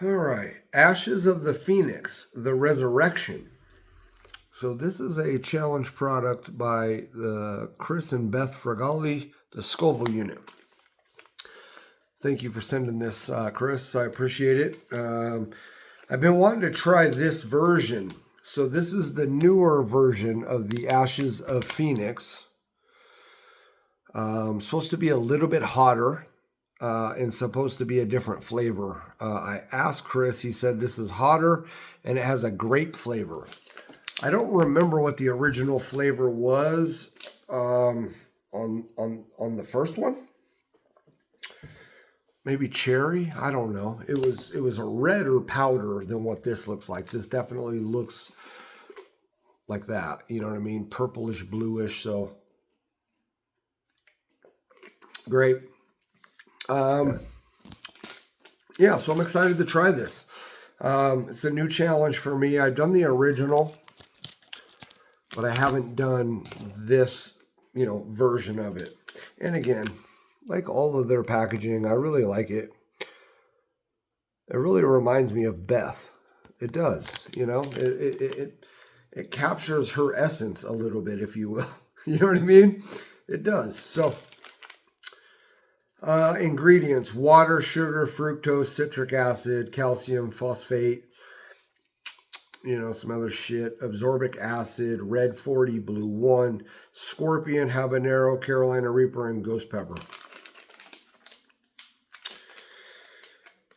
All right. Ashes of the Phoenix, the Resurrection. So this is a challenge product by the Chris and Beth Fragali, the Scoville unit. Thank you for sending this, Chris. I appreciate it. I've been wanting to try this version. So this is the newer version of the Ashes of Phoenix. Supposed to be a little bit hotter. And supposed to be a different flavor. I asked Chris, he said this is hotter and it has a grape flavor. I don't remember what the original flavor was on the first one. Maybe cherry, I don't know. It was a redder powder than what this looks like. This definitely looks like that, you know what I mean? Purplish, bluish, so great. Yeah, so I'm excited to try this. It's a new challenge for me. I've done the original, but I haven't done this, version of it. And again, like all of their packaging, I really like it. It really reminds me of Beth. It does, it captures her essence a little bit, if you will. You know what I mean? It does. So ingredients: water, sugar, fructose, citric acid, calcium, phosphate, some other shit, absorbic acid, red 40, blue 1, scorpion, habanero, Carolina Reaper, and ghost pepper.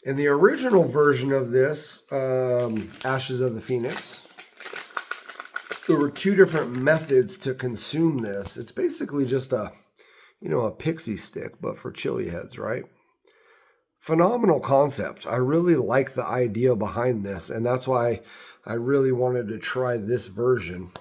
In the original version of this, Ashes of the Phoenix, there were 2 different methods to consume this. It's basically just a pixie stick, but for chili heads, right? Phenomenal concept. I really like the idea behind this, and that's why I really wanted to try this version.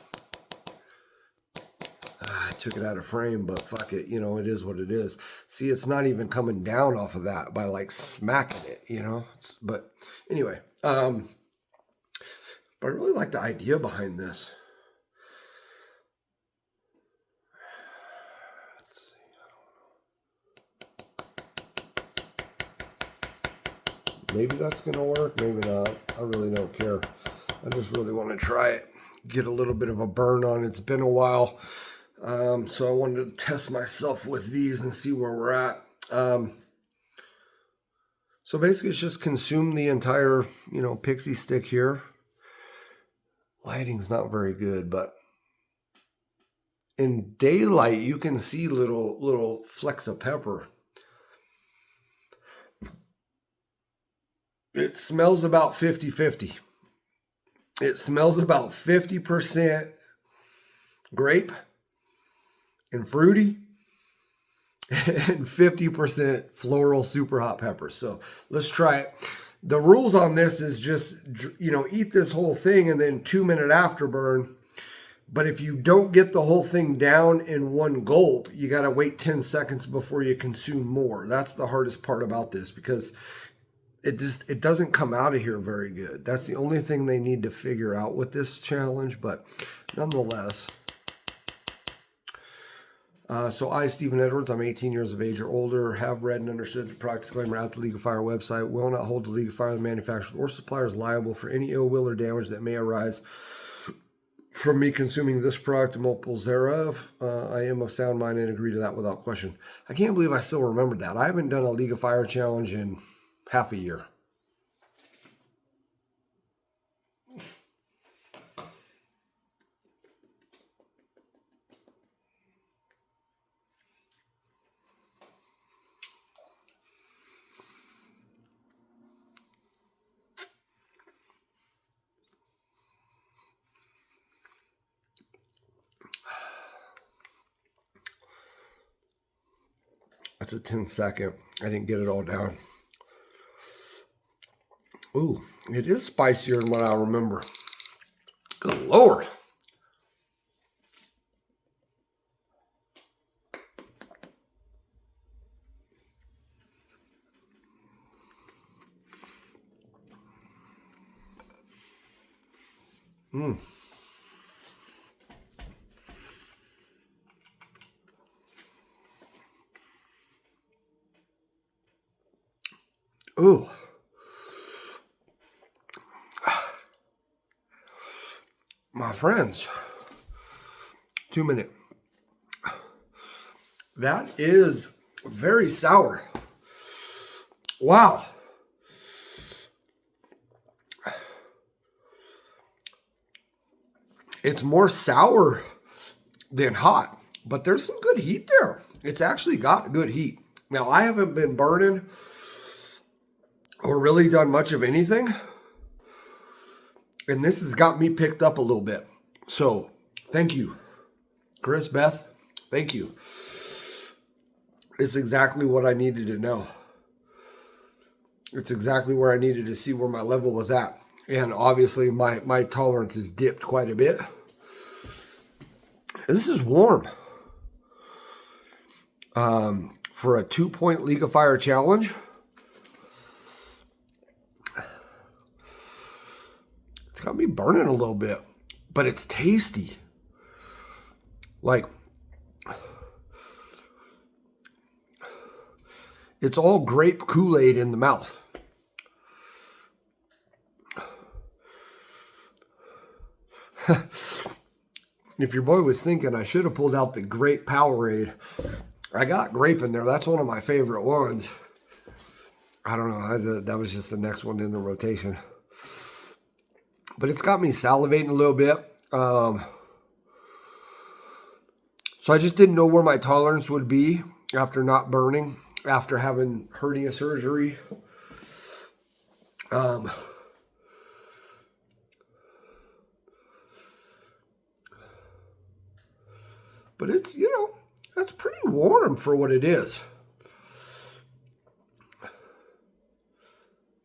I took it out of frame, but fuck it, it is what it is. See, it's not even coming down off of that by like smacking it, but anyway, but I really like the idea behind this. Maybe that's going to work, maybe not. I really don't care. I just really want to try it. Get a little bit of a burn on it. It's been a while. So I wanted to test myself with these and see where we're at. So basically it's just consume the entire, pixie stick here. Lighting's not very good, but in daylight you can see little flecks of pepper. It smells about 50-50. It smells about 50% grape and fruity and 50% floral super hot peppers. So let's try it. The rules on this is just, eat this whole thing and then 2-minute afterburn. But if you don't get the whole thing down in one gulp, you got to wait 10 seconds before you consume more. That's the hardest part about this, because it doesn't come out of here very good. That's the only thing they need to figure out with this challenge, but nonetheless. So I, Stephen Edwards, I'm 18 years of age or older, have read and understood the product disclaimer at the League of Fire website, will not hold the League of Fire, the manufacturer, or suppliers liable for any ill will or damage that may arise from me consuming this product and multiples thereof. I am of sound mind and agree to that without question. I can't believe I still remembered that. I haven't done a League of Fire challenge in half a year. That's a 10-second. I didn't get it all down. Ooh, it is spicier than what I remember. Good Lord. Ooh. friends. 2 minute. That is very sour. Wow. It's more sour than hot, but there's some good heat there. It's actually got good heat. Now, I haven't been burning or really done much of anything, and this has got me picked up a little bit. So, thank you, Chris, Beth. Thank you. It's exactly what I needed to know. It's exactly where I needed to see where my level was at. And obviously, my tolerance has dipped quite a bit. This is warm. For a 2-point League of Fire challenge, it's got me burning a little bit, but it's tasty. Like, it's all grape Kool-Aid in the mouth. If your boy was thinking I should have pulled out the grape Powerade, I got grape in there. That's one of my favorite ones. I don't know. That was just the next one in the rotation. But it's got me salivating a little bit. So I just didn't know where my tolerance would be after not burning, after having hernia surgery. But it's, that's pretty warm for what it is.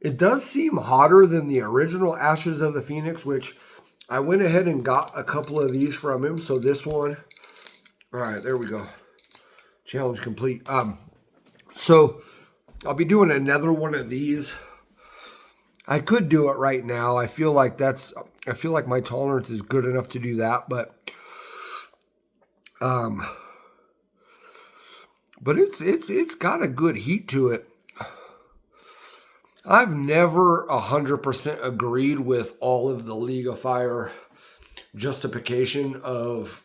It does seem hotter than the original Ashes of the Phoenix, which I went ahead and got a couple of these from him. So this one, all right, there we go. Challenge complete. So I'll be doing another one of these. I could do it right now. I feel like my tolerance is good enough to do that, but it's got a good heat to it. I've never 100% agreed with all of the League of Fire justification of,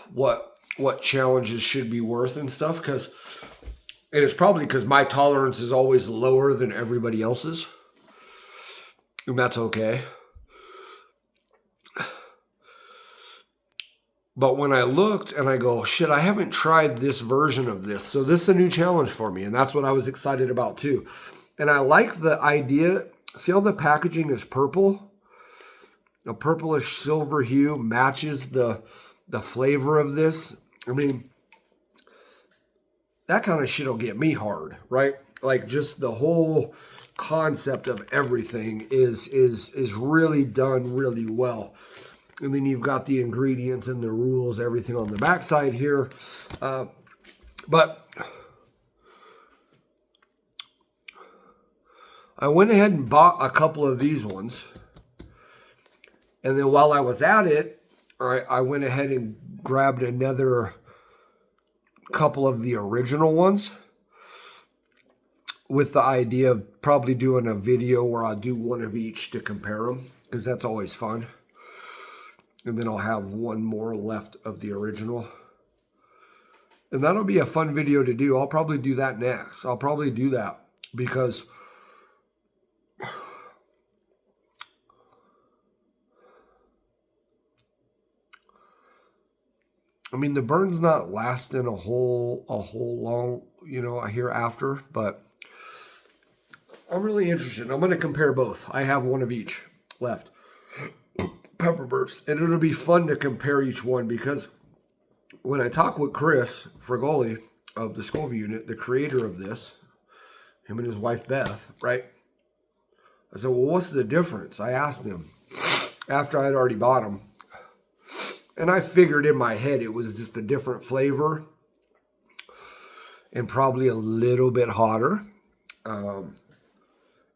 what challenges should be worth and stuff, and it's probably because my tolerance is always lower than everybody else's, and that's okay. But when I looked and I go, shit, I haven't tried this version of this. So this is a new challenge for me. And that's what I was excited about too. And I like the idea. See how the packaging is purple? A purplish silver hue matches the flavor of this. I mean, that kind of shit will get me hard, right? Like, just the whole concept of everything is really done really well. And then you've got the ingredients and the rules, everything on the backside here. But I went ahead and bought a couple of these ones. And then while I was at it, I went ahead and grabbed another couple of the original ones, with the idea of probably doing a video where I'll do one of each to compare them, because that's always fun. And then I'll have one more left of the original. And that'll be a fun video to do. I'll probably do that next. I'll probably do that because I mean, the burn's not lasting a whole long, hereafter, but I'm really interested. I'm going to compare both. I have one of each left. Pepper burps. And it'll be fun to compare each one, because when I talk with Chris Fragoli of the Scoville unit, the creator of this, him and his wife Beth, right? I said, well, what's the difference? I asked him after I'd already bought them. And I figured in my head it was just a different flavor and probably a little bit hotter.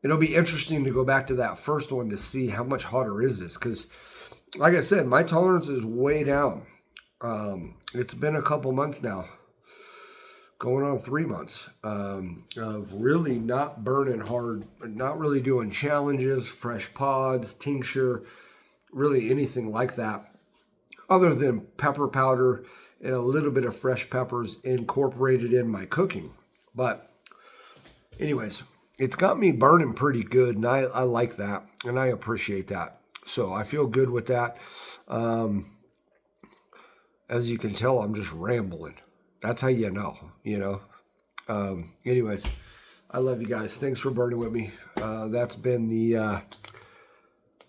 It'll be interesting to go back to that first one to see how much hotter is this, because like I said, my tolerance is way down. It's been a couple months now. going on 3 months of really not burning hard, not really doing challenges, fresh pods, tincture, really anything like that, other than pepper powder and a little bit of fresh peppers incorporated in my cooking. But anyways, it's got me burning pretty good, and I like that, and I appreciate that. So I feel good with that. As you can tell, I'm just rambling. That's how you know. Anyways, I love you guys. Thanks for burning with me. That's been the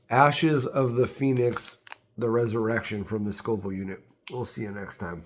Ashes of the Phoenix, the Resurrection from the Scoville unit. We'll see you next time.